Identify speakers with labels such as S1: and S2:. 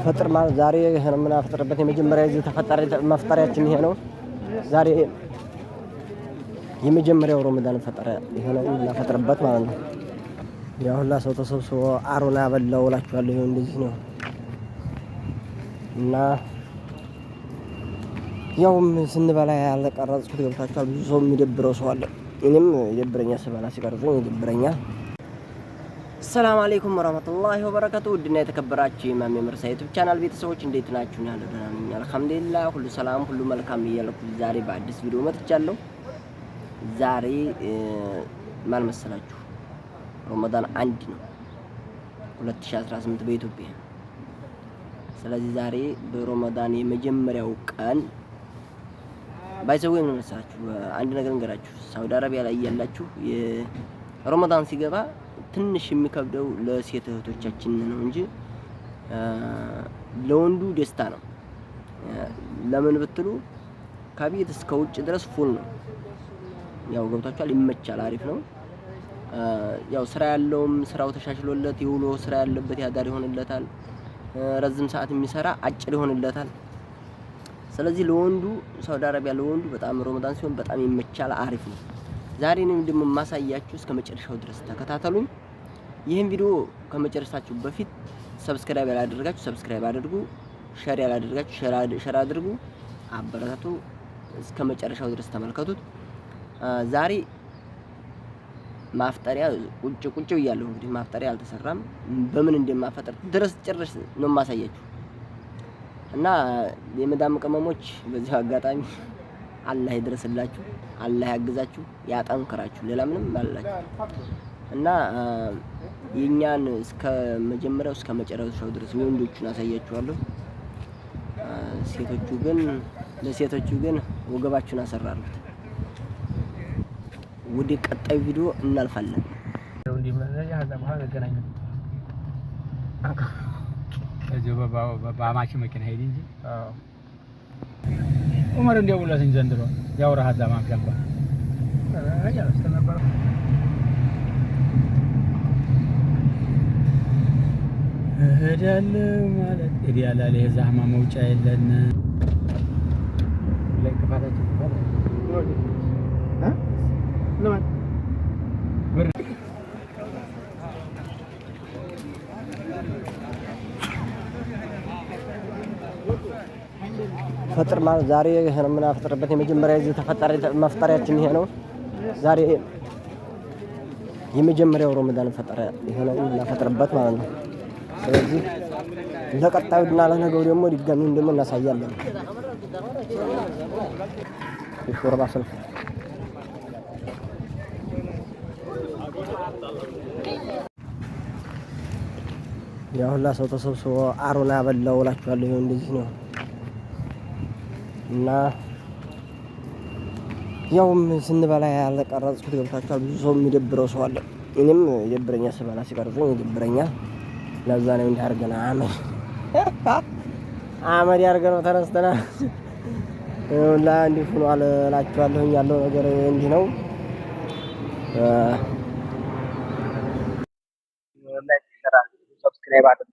S1: ፈጥር ማለት ዛሬ የምናፈጥርበት የመጀመሪያ ጊዜ ተፈጠረ መፍጠሪያችን ይሄ ነው። ዛሬ የመጀመሪያው ረመዳን ፈጠረ ይሄ ነው እናፈጥርበት ማለት ነው። ያው ሁላ ሰው ተሰብስቦ አሮና ያበላው እላችኋለሁ። ይሄው እንደዚህ ነው እና ያውም ስንበላ ያልቀረጽኩት ገብታችኋል። ብዙ ሰው የሚደብረው ሰው አለ። እኔም ይደብረኛል፣ ስበላ ሲቀርጽኝ ይደብረኛል። ሰላም አለይኩም ወራህመቱላሂ ወበረካቱ። ውድና የተከበራችሁ የማሜ ምርሳ ዩቲዩብ ቻናል ቤተሰቦች እንዴት ናችሁ? ያለው ደህና ነኝ አልሐምዱሊላህ፣ ሁሉ ሰላም ሁሉ መልካም እያልኩ ዛሬ በአዲስ ቪዲዮ መጥቻለሁ። ዛሬ ማን መሰላችሁ? ረመዳን 1 ነው 2018 በኢትዮጵያ። ስለዚህ ዛሬ በረመዳን የመጀመሪያው ቀን ባይዘው ምን መሰላችሁ? አንድ ነገር እንገራችሁ። ሳውዲ አረቢያ ላይ ያላችሁ የረመዳን ሲገባ ትንሽ የሚከብደው ለሴት እህቶቻችን ነው እንጂ ለወንዱ ደስታ ነው። ለምን ብትሉ ከቤት እስከ ውጭ ድረስ ፉል ነው። ያው ገብታችኋል፣ ይመቻል፣ አሪፍ ነው። ያው ስራ ያለውም ስራው ተሻሽሎለት የውሎ ስራ ያለበት ያዳር ይሆንለታል። ረዝም ሰዓት የሚሰራ አጭር ይሆንለታል። ስለዚህ ለወንዱ ሳውዲ አረቢያ ለወንዱ በጣም ረመዳን ሲሆን በጣም ይመቻል፣ አሪፍ ነው። ዛሬ ነው ደግሞ ማሳያችሁ፣ እስከ መጨረሻው ድረስ ተከታተሉኝ። ይህን ቪዲዮ ከመጨረሳችሁ በፊት ሰብስክራይብ ያላደረጋችሁ ሰብስክራይብ አድርጉ፣ ሼር ያላደረጋችሁ ሼር አድርጉ፣ አበረታቱ። እስከ መጨረሻው ድረስ ተመልከቱት። ዛሬ ማፍጠሪያ ቁጭ እያለሁ እንግዲህ ማፍጠሪያ አልተሰራም። በምን እንደማፈጠር ድረስ ጭርስ ነው ማሳያችሁ እና የመዳም ቅመሞች በዚህ አጋጣሚ አላህ ይድረስላችሁ፣ አላህ ያግዛችሁ፣ ያጠንክራችሁ። ሌላ ምንም አላችሁ እና የኛን እስከ መጀመሪያው እስከ መጨረሻው ድረስ ወንዶቹን አሳያችኋለሁ። ለሴቶቹ ግን ወገባችሁን አሰራሩት። ወደ ቀጣዩ ቪዲዮ እናልፋለን።
S2: በአማች መኪና ሄድ እንጂ ዑመር እንደውለትኝ ዘንድሮ ያው ረሃት ዛማን ገባ እሄዳለሁ ማለት እዲያላል የዛህማ መውጫ የለን ለክፋታችን ለማን
S1: ፈጥር ማለት ዛሬ የምናፈጥርበት የመጀመሪያ ጊዜ ተፈጠረ መፍጠሪያችን ይሄ ነው። ዛሬ የመጀመሪያው ረመዳን ፈጠረ ይሄ ነው እናፈጥርበት ማለት ነው። ስለዚህ ለቀጣዩና ለነገው ደግሞ ድጋሚ ደግሞ እናሳያለን። የሾርባ ሰልፍ ያው ሁላ ሰው ተሰብስቦ አሮና ያበላው እላችኋለሁ። ይሄው እንደዚህ ነው እና ያውም ስንበላ ያልቀረጽኩት ገብታችኋል። ብዙ ሰው የሚደብረው ሰው አለ። እኔም ይደብረኛል፣ ስበላ ሲቀርጽኝ ይደብረኛል። ለዛ ነው እንዲህ አድርገን አመድ ያርገነው ተነስተናል። ሁላ እንዲህ ሆኗል እላችኋለሁ። ያለው ነገር እንዲህ ነው።
S2: ሰብስክራይብ አድርጉ።